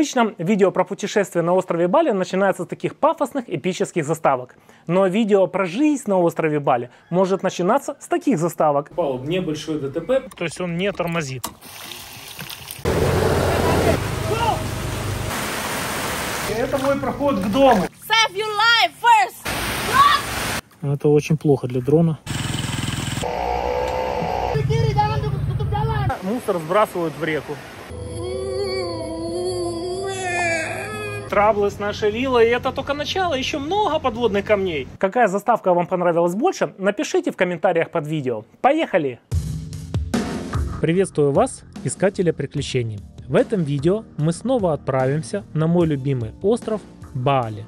Обычно видео про путешествие на острове Бали начинается с таких пафосных, эпических заставок. Но видео про жизнь на острове Бали может начинаться с таких заставок. Попал в небольшой ДТП, то есть он не тормозит. Это мой проход к дому. Save your life first. Это очень плохо для дрона. Мусор сбрасывают в реку. Траблы с нашей виллой, и это только начало, еще много подводных камней. Какая заставка вам понравилась больше, напишите в комментариях под видео. Поехали! Приветствую вас, искателя приключений. В этом видео мы снова отправимся на мой любимый остров Бали.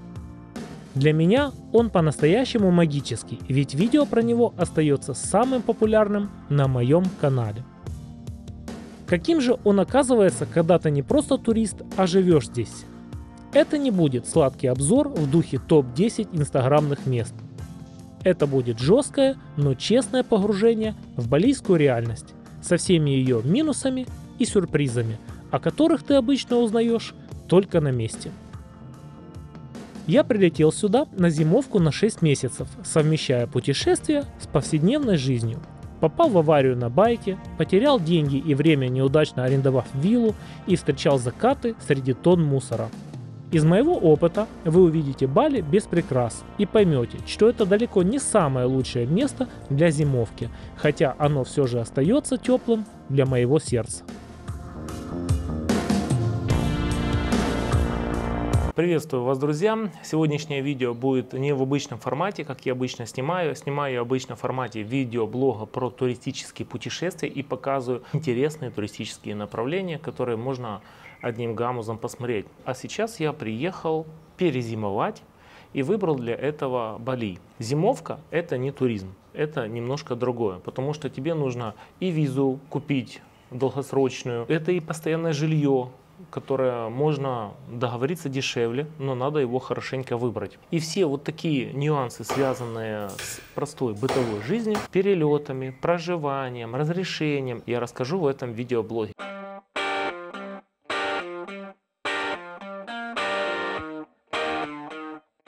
Для меня он по-настоящему магический, ведь видео про него остается самым популярным на моем канале. Каким же он оказывается, когда ты не просто турист, а живешь здесь? Это не будет сладкий обзор в духе топ-10 инстаграмных мест. Это будет жесткое, но честное погружение в балийскую реальность, со всеми ее минусами и сюрпризами, о которых ты обычно узнаешь только на месте. Я прилетел сюда на зимовку на 6 месяцев, совмещая путешествия с повседневной жизнью. Попал в аварию на байке, потерял деньги и время, неудачно арендовав виллу, и встречал закаты среди тонн мусора. Из моего опыта вы увидите Бали без прикрас и поймете, что это далеко не самое лучшее место для зимовки, хотя оно все же остается теплым для моего сердца. Приветствую вас, друзья! Сегодняшнее видео будет не в обычном формате, как я обычно снимаю. Снимаю я обычно в формате видеоблога про туристические путешествия и показываю интересные туристические направления, которые можно одним гамузом посмотреть. А сейчас я приехал перезимовать и выбрал для этого Бали. Зимовка – это не туризм, это немножко другое, потому что тебе нужно и визу купить долгосрочную, это и постоянное жилье, которое можно договориться дешевле, но надо его хорошенько выбрать. И все вот такие нюансы, связанные с простой бытовой жизнью, перелетами, проживанием, разрешением, я расскажу в этом видеоблоге.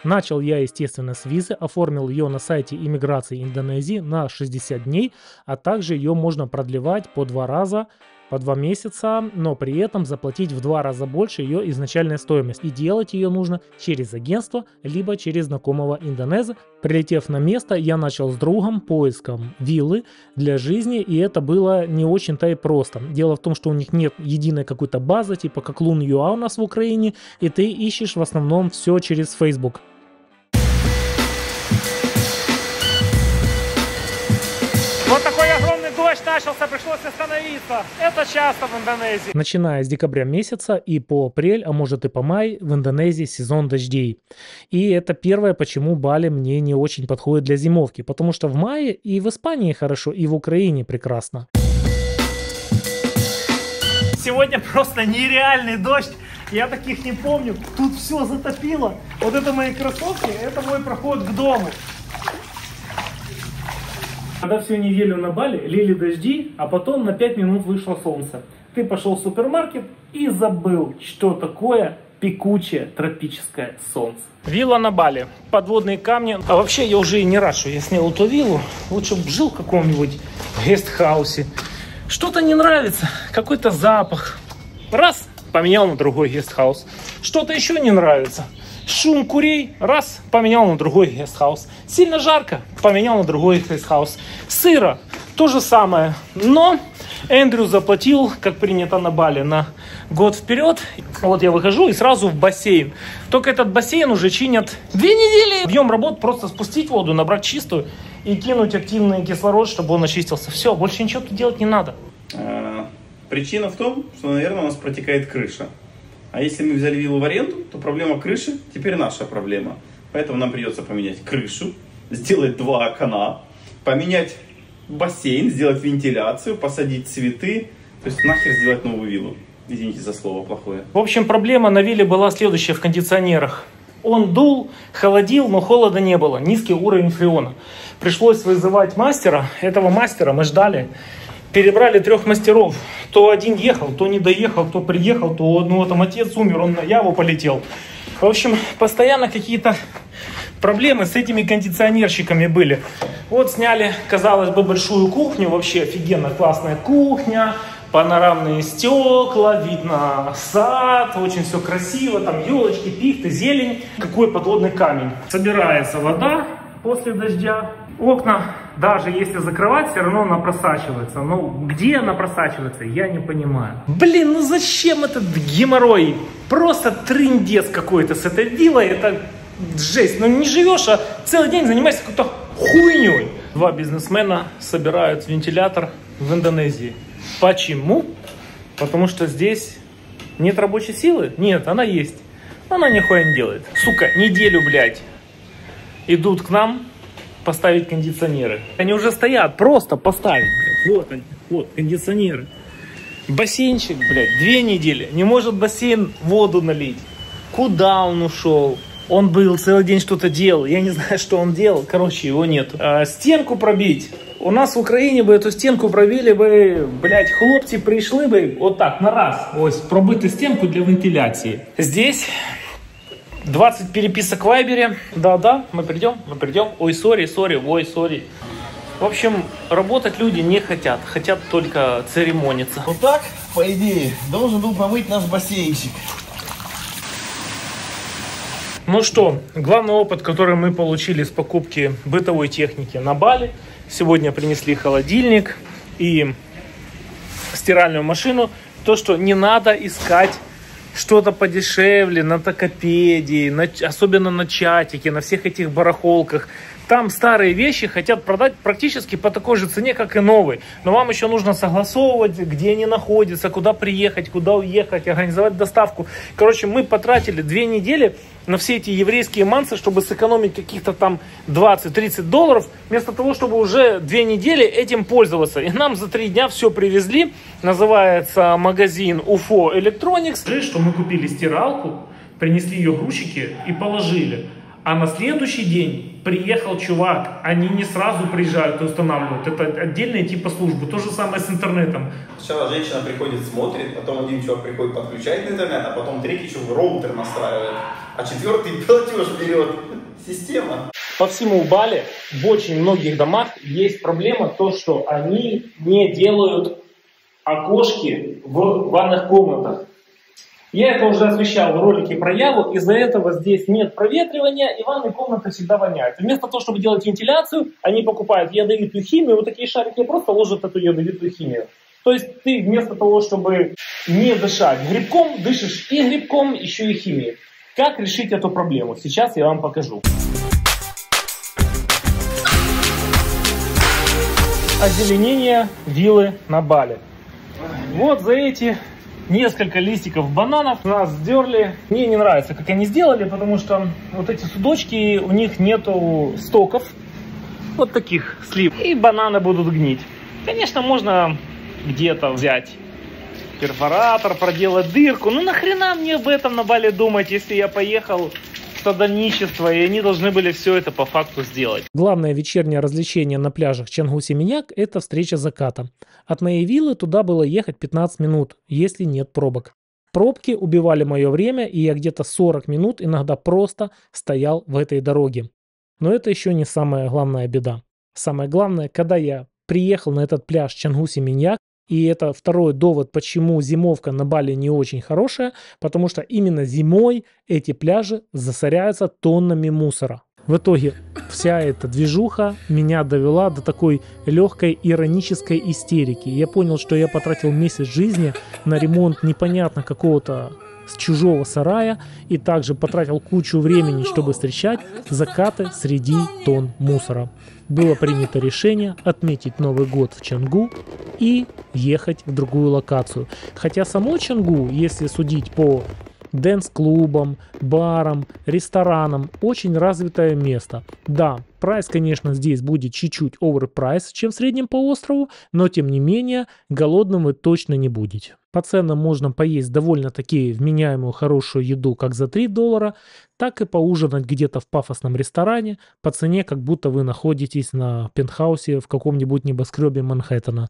Начал я, естественно, с визы, оформил ее на сайте иммиграции Индонезии на 60 дней, а также ее можно продлевать по 2 раза, по 2 месяца, но при этом заплатить в 2 раза больше ее изначальной стоимости. И делать ее нужно через агентство, либо через знакомого индонеза. Прилетев на место, я начал с другом поиском виллы для жизни, и это было не очень-то и просто. Дело в том, что у них нет единой какой-то базы, типа как Лун.юа у нас в Украине, и ты ищешь в основном все через Facebook. Вот такой огромный дождь начался, пришлось остановиться. Это часто в Индонезии. Начиная с декабря месяца и по апрель, а может и по май, в Индонезии сезон дождей. И это первое, почему Бали мне не очень подходит для зимовки. Потому что в мае и в Испании хорошо, и в Украине прекрасно. Сегодня просто нереальный дождь. Я таких не помню. Тут все затопило. Вот это мои кроссовки, это мой проход к дому. Когда всю неделю на Бали лили дожди, а потом на 5 минут вышло солнце. Ты пошел в супермаркет и забыл, что такое пекучее тропическое солнце. Вилла на Бали, подводные камни. А вообще я уже и не рад, что я снял эту виллу. Лучше бы жил в каком-нибудь гестхаусе. Что-то не нравится, какой-то запах. Раз, поменял на другой гестхаус. Что-то еще не нравится. Шум курей, раз, поменял на другой гестхаус. Сильно жарко, поменял на другой гестхаус. Сыро, то же самое. Но Эндрю заплатил, как принято на Бали, на год вперед. Вот я выхожу и сразу в бассейн. Только этот бассейн уже чинят 2 недели. Объем работ просто спустить воду, набрать чистую и кинуть активный кислород, чтобы он очистился. Все, больше ничего тут делать не надо. Причина в том, что, наверное, у нас протекает крыша. А если мы взяли виллу в аренду, то проблема крыши теперь наша проблема. Поэтому нам придется поменять крышу, сделать 2 окна, поменять бассейн, сделать вентиляцию, посадить цветы. То есть нахер сделать новую виллу. Извините за слово плохое. В общем, проблема на вилле была следующая в кондиционерах. Он дул, холодил, но холода не было. Низкий уровень фреона. Пришлось вызывать мастера. Этого мастера мы ждали Перебрали 3 мастеров. То один ехал, то не доехал, то приехал, то у одного там отец умер, он на Яву полетел. В общем, постоянно какие-то проблемы с этими кондиционерщиками были. Вот сняли, казалось бы, большую кухню. Вообще офигенно классная кухня. Панорамные стекла, видно сад, очень все красиво. Там елочки, пихты, зелень. Какой подводный камень. Собирается вода после дождя. Окна, даже если закрывать, все равно она просачивается. Но где она просачивается, я не понимаю. Блин, ну зачем этот геморрой? Просто трындец какой-то с этой виллой. Это жесть. Ну не живешь, а целый день занимаешься какой-то хуйней. 2 бизнесмена собирают вентилятор в Индонезии. Почему? Потому что здесь нет рабочей силы? Нет, она есть. Она нихуя не делает. Сука, неделю, блядь, идут к нам поставить кондиционеры. Они уже стоят, просто поставить, блядь. Вот они, вот кондиционеры. Бассейнчик, блядь, 2 недели. Не может бассейн воду налить. Куда он ушел? Он был целый день что-то делал. Я не знаю, что он делал. Короче, его нету. Стенку пробить. У нас в Украине бы эту стенку пробили бы, блядь, хлопцы пришли бы вот так, на раз. Ось, пробити стенку для вентиляции. Здесь 20 переписок в Вайбере. Да-да, мы придем. Ой, сори. В общем, работать люди не хотят. Хотят только церемониться. Вот так, по идее, должен был помыть наш бассейнчик. Ну что, главный опыт, который мы получили с покупки бытовой техники на Бали. Сегодня принесли холодильник и стиральную машину. То, что не надо искать что-то подешевле на Токопедии, особенно на Чатике, на всех этих барахолках. Там старые вещи хотят продать практически по такой же цене, как и новые. Но вам еще нужно согласовывать, где они находятся, куда приехать, куда уехать, организовать доставку. Короче, мы потратили 2 недели на все эти еврейские мансы, чтобы сэкономить каких-то там 20-30 долларов, вместо того, чтобы уже 2 недели этим пользоваться. И нам за 3 дня все привезли. Называется магазин UFO Electronics. Что мы купили стиралку, принесли ее грузчики и положили. А на следующий день приехал чувак, они не сразу приезжают и устанавливают. Это отдельная типа службы. То же самое с интернетом. Сначала женщина приходит, смотрит, потом один чувак приходит, подключает интернет, а потом 3-й чувак роутер настраивает, а 4-й платеж берет. Система. По всему Бали в очень многих домах есть проблема то, что они не делают окошки в ванных комнатах. Я это уже освещал в ролике про Яву, из-за этого здесь нет проветривания, и ванные комнаты всегда воняют. Вместо того, чтобы делать вентиляцию, они покупают ядовитую химию, вот такие шарики просто ложат эту ядовитую химию. То есть ты вместо того, чтобы не дышать грибком, дышишь и грибком, еще и химией. Как решить эту проблему? Сейчас я вам покажу. Озеленение виллы на Бали. Вот за эти несколько листиков бананов нас сдерли. Мне не нравится, как они сделали, потому что вот эти судочки, у них нету стоков. Вот таких слив. И бананы будут гнить. Конечно, можно где-то взять перфоратор, проделать дырку. Ну нахрена мне об этом на Бали думать, если я поехал в стадальничество, и они должны были все это по факту сделать. Главное вечернее развлечение на пляжах Чангу-Семеняк – это встреча заката. От моей виллы туда было ехать 15 минут, если нет пробок. Пробки убивали мое время, и я где-то 40 минут иногда просто стоял в этой дороге. Но это еще не самая главная беда. Самое главное, когда я приехал на этот пляж Чангу-Семеняк, и это второй довод, почему зимовка на Бали не очень хорошая, потому что именно зимой эти пляжи засоряются тоннами мусора. В итоге вся эта движуха меня довела до такой легкой иронической истерики. Я понял, что я потратил месяц жизни на ремонт непонятно какого-то с чужого сарая, и также потратил кучу времени, чтобы встречать закаты среди тонн мусора. Было принято решение отметить Новый год в Чангу и ехать в другую локацию. Хотя само Чангу, если судить по дэнс-клубам, барам, ресторанам, очень развитое место. Да, прайс, конечно, здесь будет чуть-чуть оверпрайс, чем в среднем по острову, но тем не менее, голодным вы точно не будете. По ценам можно поесть довольно-таки вменяемую хорошую еду как за $3, так и поужинать где-то в пафосном ресторане по цене, как будто вы находитесь на пентхаусе в каком-нибудь небоскребе Манхэттена.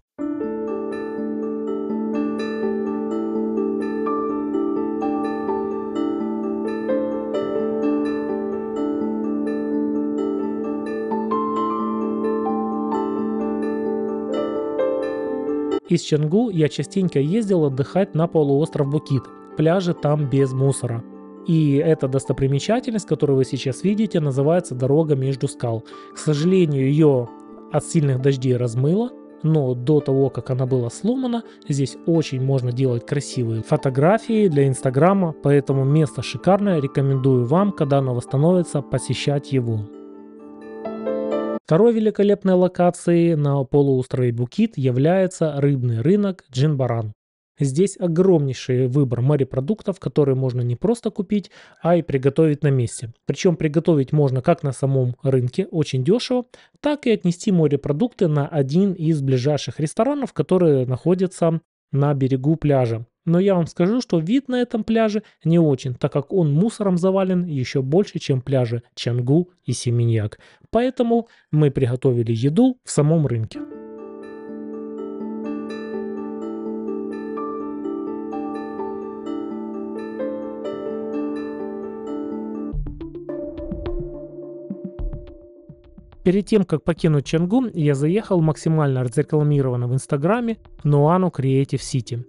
Из Чангу я частенько ездил отдыхать на полуостров Букит. Пляжи там без мусора. И эта достопримечательность, которую вы сейчас видите, называется «Дорога между скал». К сожалению, ее от сильных дождей размыло, но до того, как она была сломана, здесь очень можно делать красивые фотографии для Инстаграма, поэтому место шикарное, рекомендую вам, когда оно восстановится, посещать его. Второй великолепной локацией на полуострове Букит является рыбный рынок Джинбаран. Здесь огромнейший выбор морепродуктов, которые можно не просто купить, а и приготовить на месте. Причем приготовить можно как на самом рынке, очень дешево, так и отнести морепродукты на один из ближайших ресторанов, которые находятся на берегу пляжа. Но я вам скажу, что вид на этом пляже не очень, так как он мусором завален еще больше, чем пляжи Чангу и Семеньяк. Поэтому мы приготовили еду в самом рынке. Перед тем, как покинуть Чангу, я заехал в максимально разрекламированно в Инстаграме Nuanu Creative City.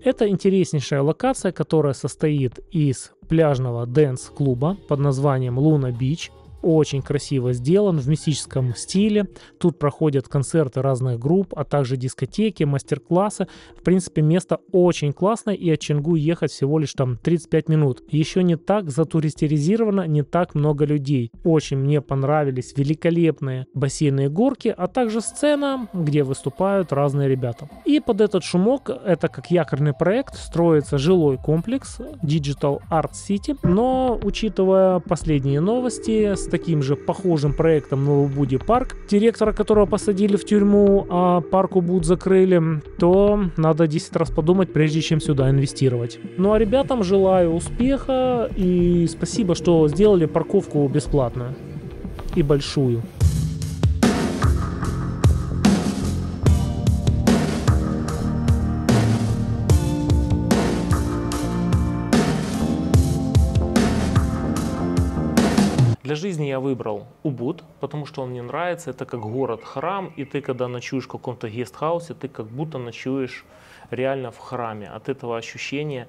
Это интереснейшая локация, которая состоит из пляжного дэнс-клуба под названием Luna Beach. Очень красиво сделан, в мистическом стиле. Тут проходят концерты разных групп, а также дискотеки, мастер-классы. В принципе, место очень классное, и от Чангу ехать всего лишь там 35 минут. Еще не так затуристизировано, не так много людей. Очень мне понравились великолепные бассейные горки, а также сцена, где выступают разные ребята. И под этот шумок, это как якорный проект, строится жилой комплекс Digital Art City. Но, учитывая последние новости, с таким же похожим проектом Новобуди парк, директора которого посадили в тюрьму, а парк Убуд закрыли, то надо 10 раз подумать, прежде чем сюда инвестировать. Ну а ребятам желаю успеха и спасибо, что сделали парковку бесплатную и большую. Для жизни я выбрал Убуд, потому что он мне нравится. Это как город-храм, и ты, когда ночуешь в каком-то гестхаусе, ты как будто ночуешь реально в храме. От этого ощущения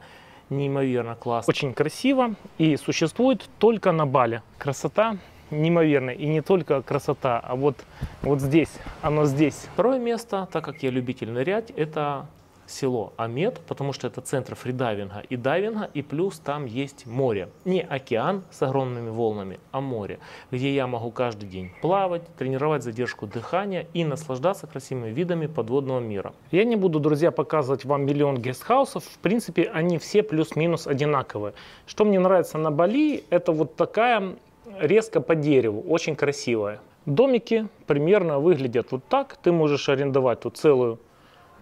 неимоверно классно. Очень красиво и существует только на Бали. Красота неимоверная. И не только красота, а вот здесь, оно здесь. Второе место, так как я любитель нырять, это село Амет, потому что это центр фридайвинга и дайвинга, и плюс там есть море. Не океан с огромными волнами, а море, где я могу каждый день плавать, тренировать задержку дыхания и наслаждаться красивыми видами подводного мира. Я не буду, друзья, показывать вам миллион гестхаусов, в принципе, они все плюс-минус одинаковые. Что мне нравится на Бали, это вот такая резко по дереву, очень красивая. Домики примерно выглядят вот так, ты можешь арендовать тут целую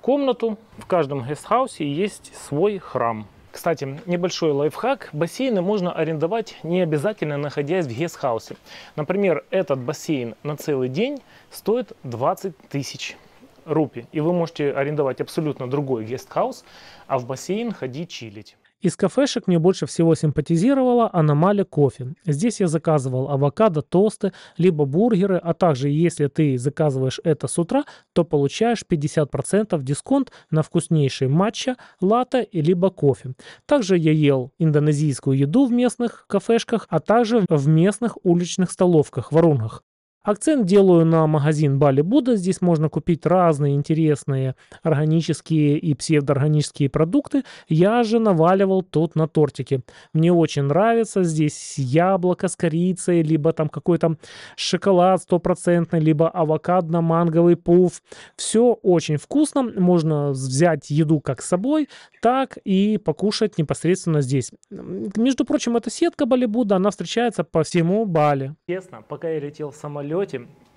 комнату, в каждом гестхаусе есть свой храм. Кстати, небольшой лайфхак. Бассейны можно арендовать не обязательно находясь в гестхаусе. Например, этот бассейн на целый день стоит 20 тысяч рупий. И вы можете арендовать абсолютно другой гестхаус, а в бассейн ходить чилить. Из кафешек мне больше всего симпатизировала Аномалия кофе. Здесь я заказывал авокадо, тосты, либо бургеры, а также если ты заказываешь это с утра, то получаешь 50% дисконт на вкуснейший матча, латте либо кофе. Также я ел индонезийскую еду в местных кафешках, а также в местных уличных столовках, варунгах. Акцент делаю на магазин Бали Будда. Здесь можно купить разные интересные органические и псевдоорганические продукты. Я же наваливал тут на тортики. Мне очень нравится. Здесь яблоко с корицей, либо там какой-то шоколад 100%, либо авокадно-манговый пуф. Все очень вкусно. Можно взять еду как с собой, так и покушать непосредственно здесь. Между прочим, эта сетка Бали Будда, она встречается по всему Бали. Честно, пока я летел в самолете,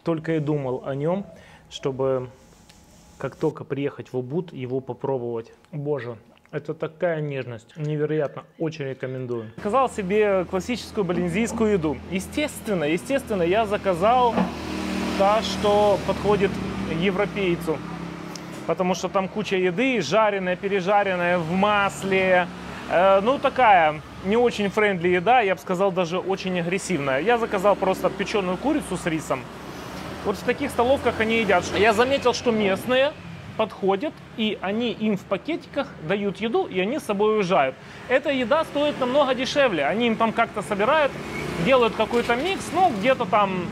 только и думал о нем, чтобы как только приехать в Убуд, его попробовать. Боже, это такая нежность, невероятно, очень рекомендую. Заказал себе классическую балинезийскую еду. Естественно, я заказал то, что подходит европейцу, потому что там куча еды, жареная, пережаренная в масле. Ну, такая не очень френдли еда, я бы сказал, даже очень агрессивная. Я заказал просто печеную курицу с рисом. Вот в таких столовках они едят. Я заметил, что местные подходят, и они им в пакетиках дают еду, и они с собой уезжают. Эта еда стоит намного дешевле. Они им там как-то собирают, делают какой-то микс, ну, где-то там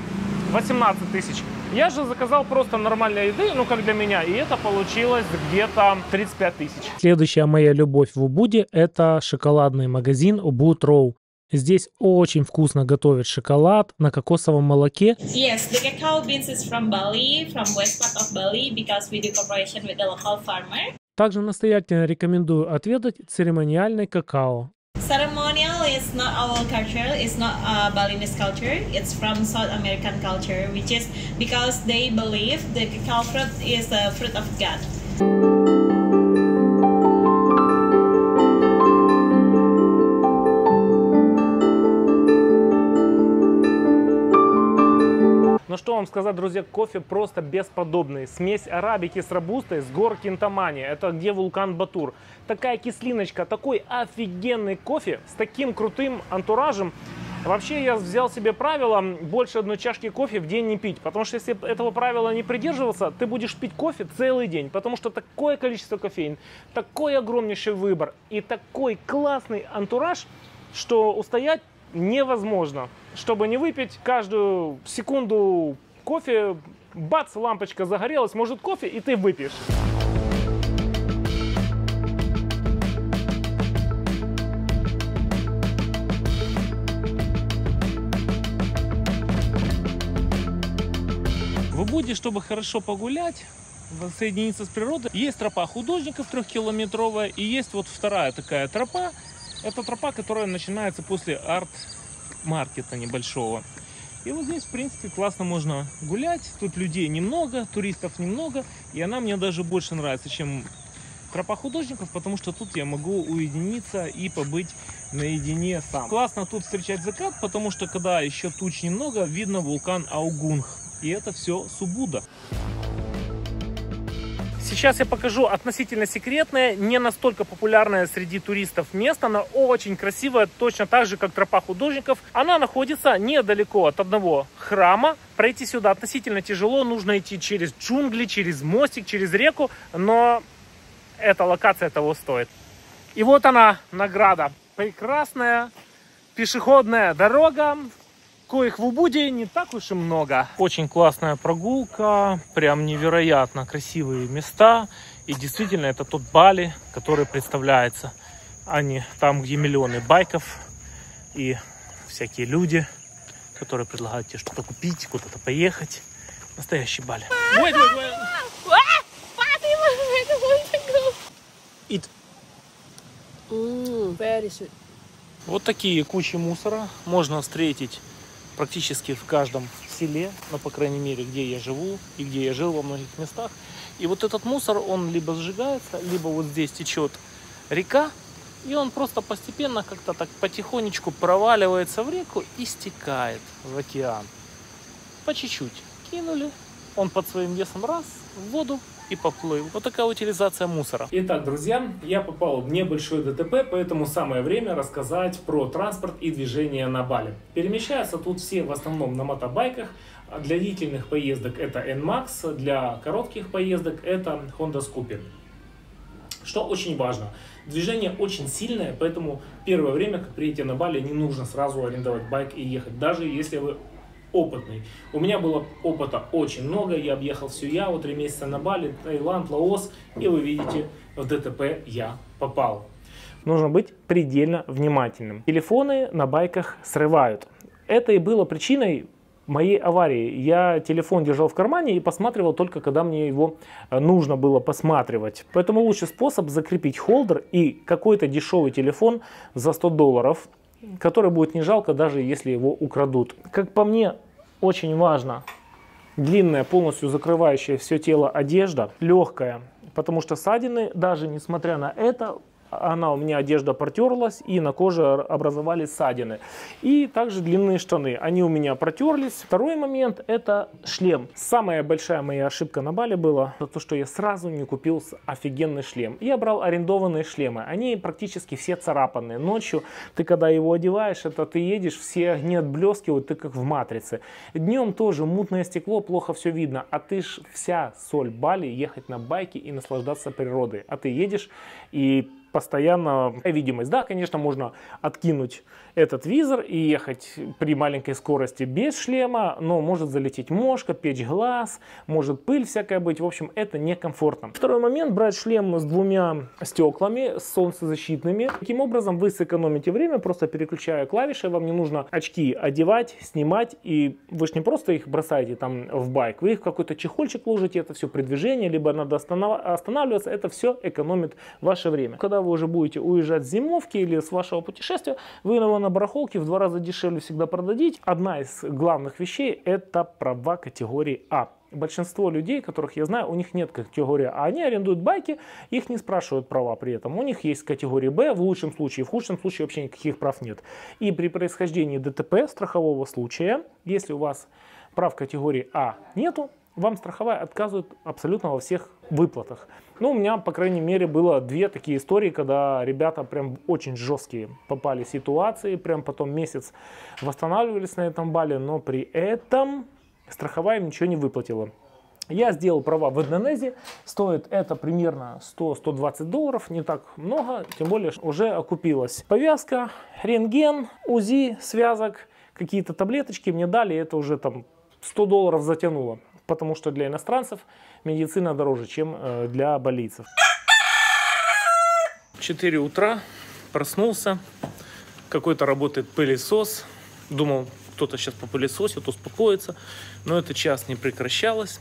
18 тысяч. Я же заказал просто нормальной еды, ну, как для меня, и это получилось где-то 35 тысяч. Следующая моя любовь в Убуде – это шоколадный магазин Ubud Row. Здесь очень вкусно готовят шоколад на кокосовом молоке. Yes, the cacao beans is from Bali, from west part of Bali, because we do cooperation with the local farmer. Также настоятельно рекомендую отведать церемониальный какао. Ceremonial is not our culture, it's not Balinese culture, it's from South American culture, which is because they believe the cacao fruit is a fruit of God. Ну что вам сказать, друзья, кофе просто бесподобный. Смесь арабики с робустой с гор Кинтамани. Это где вулкан Батур. Такая кислиночка, такой офигенный кофе с таким крутым антуражем. Вообще я взял себе правило больше одной чашки кофе в день не пить. Потому что если этого правила не придерживаться, ты будешь пить кофе целый день. Потому что такое количество кофеин, такой огромнейший выбор и такой классный антураж, что устоять невозможно. Чтобы не выпить каждую секунду кофе, бац, лампочка загорелась, может кофе, и ты выпьешь. В Убуде, чтобы хорошо погулять, соединиться с природой, есть тропа художников 3-километровая, и есть вот вторая такая тропа. Это тропа, которая начинается после арт-маркета небольшого. И вот здесь, в принципе, классно можно гулять. Тут людей немного, туристов немного. И она мне даже больше нравится, чем тропа художников, потому что тут я могу уединиться и побыть наедине сам. Классно тут встречать закат, потому что когда еще туч немного, видно вулкан Аугунг. И это все с Убуда. Сейчас я покажу относительно секретное, не настолько популярное среди туристов место, но очень красивое, точно так же, как тропа художников. Она находится недалеко от одного храма. Пройти сюда относительно тяжело, нужно идти через джунгли, через мостик, через реку, но эта локация того стоит. И вот она, награда. Прекрасная пешеходная дорога, коих в Убуде не так уж и много. Очень классная прогулка, прям невероятно красивые места. И действительно, это тот Бали, который представляется. А не там, где миллионы байков и всякие люди, которые предлагают тебе что-то купить, куда-то поехать. Настоящий Бали. Вот такие кучи мусора можно встретить практически в каждом селе, ну, по крайней мере, где я живу и где я жил во многих местах. И вот этот мусор, он либо сжигается, либо вот здесь течет река, и он просто постепенно как-то так потихонечку проваливается в реку и стекает в океан. По чуть-чуть кинули, он под своим весом раз в воду и поплыл. Вот такая утилизация мусора. Итак, друзья, я попал в небольшое ДТП, поэтому самое время рассказать про транспорт и движение на Бали. Перемещаются тут все в основном на мотобайках. Для длительных поездок это NMAX, для коротких поездок это Honda Scoopy. Что очень важно, движение очень сильное, поэтому первое время, как приедете на Бали, не нужно сразу арендовать байк и ехать, даже если вы опытный. У меня было опыта очень много, я объехал всю Яву, 3 месяца на Бали, Таиланд, Лаос, и вы видите, в ДТП я попал. Нужно быть предельно внимательным. Телефоны на байках срывают. Это и было причиной моей аварии. Я телефон держал в кармане и посматривал только, когда мне его нужно было посматривать. Поэтому лучший способ закрепить холдер и какой-то дешевый телефон за $100, который будет не жалко, даже если его украдут. Как по мне, очень важно длинная, полностью закрывающая все тело одежда, легкая, потому что ссадины, даже несмотря на это, она у меня одежда протерлась, и на коже образовались ссадины. И также длинные штаны, они у меня протерлись. Второй момент — это шлем. Самая большая моя ошибка на Бали была то, что я сразу не купил офигенный шлем. Я брал арендованные шлемы, они практически все царапанные. Ночью ты когда его одеваешь, это ты едешь, все огни отблескивают, ты как в матрице. Днем тоже мутное стекло, плохо все видно, а ты ж вся соль Бали ехать на байке и наслаждаться природой. А ты едешь и постоянно видимость. Да, конечно, можно откинуть этот визор и ехать при маленькой скорости без шлема, но может залететь мошка, печь глаз, может пыль всякая быть. В общем, это некомфортно. Второй момент — брать шлем с двумя стеклами, с солнцезащитными. Таким образом вы сэкономите время, просто переключая клавиши. Вам не нужно очки одевать, снимать, и вы же не просто их бросаете там в байк, вы их в какой-то чехольчик ложите, это все при движении, либо надо останавливаться, это все экономит ваше время. Когда вы уже будете уезжать с зимовки или с вашего путешествия, вы его на барахолке в 2 раза дешевле всегда продадите. Одна из главных вещей — это права категории А. Большинство людей, которых я знаю, у них нет категории А. Они арендуют байки, их не спрашивают права при этом. У них есть категория Б в лучшем случае, в худшем случае вообще никаких прав нет. И при происхождении ДТП, страхового случая, если у вас прав категории А нету, вам страховая отказывает абсолютно во всех выплатах. Ну, у меня, по крайней мере, было 2 такие истории, когда ребята прям очень жесткие попали в ситуации, прям потом месяц восстанавливались на этом Бали, но при этом страховая им ничего не выплатила. Я сделал права в Индонезии, стоит это примерно $100-120, не так много, тем более уже окупилась. Повязка, рентген, УЗИ, связок, какие-то таблеточки мне дали, это уже там $100 затянуло. Потому что для иностранцев медицина дороже, чем для балийцев. 4 утра, проснулся, какой-то работает пылесос. Думал, кто-то сейчас попылесосит, успокоится, но это час не прекращалось.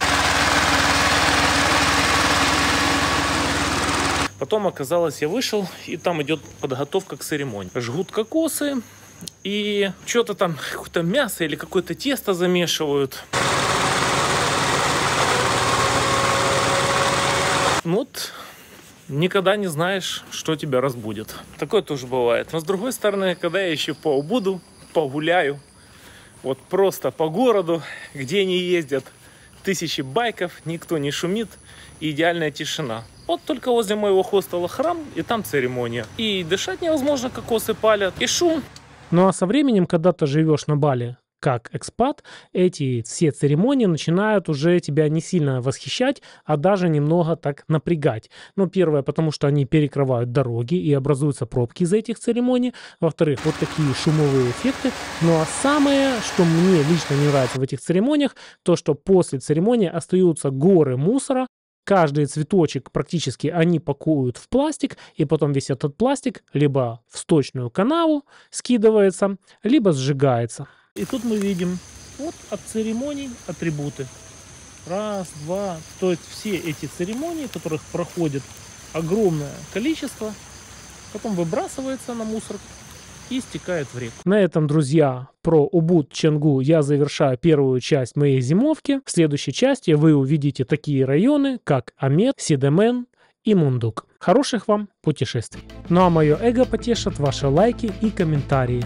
Потом оказалось, я вышел, и там идет подготовка к церемонии. Жгут кокосы, и что-то там, какое-то мясо или какое-то тесто замешивают. Вот, никогда не знаешь, что тебя разбудит. Такое тоже бывает. Но с другой стороны, когда я еще поубуду, погуляю, вот просто по городу, где не ездят тысячи байков, никто не шумит, и идеальная тишина. Вот только возле моего хостела храм, и там церемония. И дышать невозможно, кокосы палят, и шум. Ну а со временем, когда ты живешь на Бали как экспат, эти все церемонии начинают уже тебя не сильно восхищать, а даже немного так напрягать. Ну, первое, потому что они перекрывают дороги и образуются пробки из-за этих церемоний. Во-вторых, вот такие шумовые эффекты. Ну, а самое, что мне лично не нравится в этих церемониях, то, что после церемонии остаются горы мусора. Каждый цветочек практически они пакуют в пластик, и потом весь этот пластик либо в сточную канаву скидывается, либо сжигается. И тут мы видим вот от церемоний атрибуты. Раз, два. То есть все эти церемонии, которых проходит огромное количество, потом выбрасывается на мусор и стекает в реку. На этом, друзья, про Убуд-Чангу я завершаю первую часть моей зимовки. В следующей части вы увидите такие районы, как Амет, Сидемен и Мундук. Хороших вам путешествий. Ну а мое эго потешат ваши лайки и комментарии.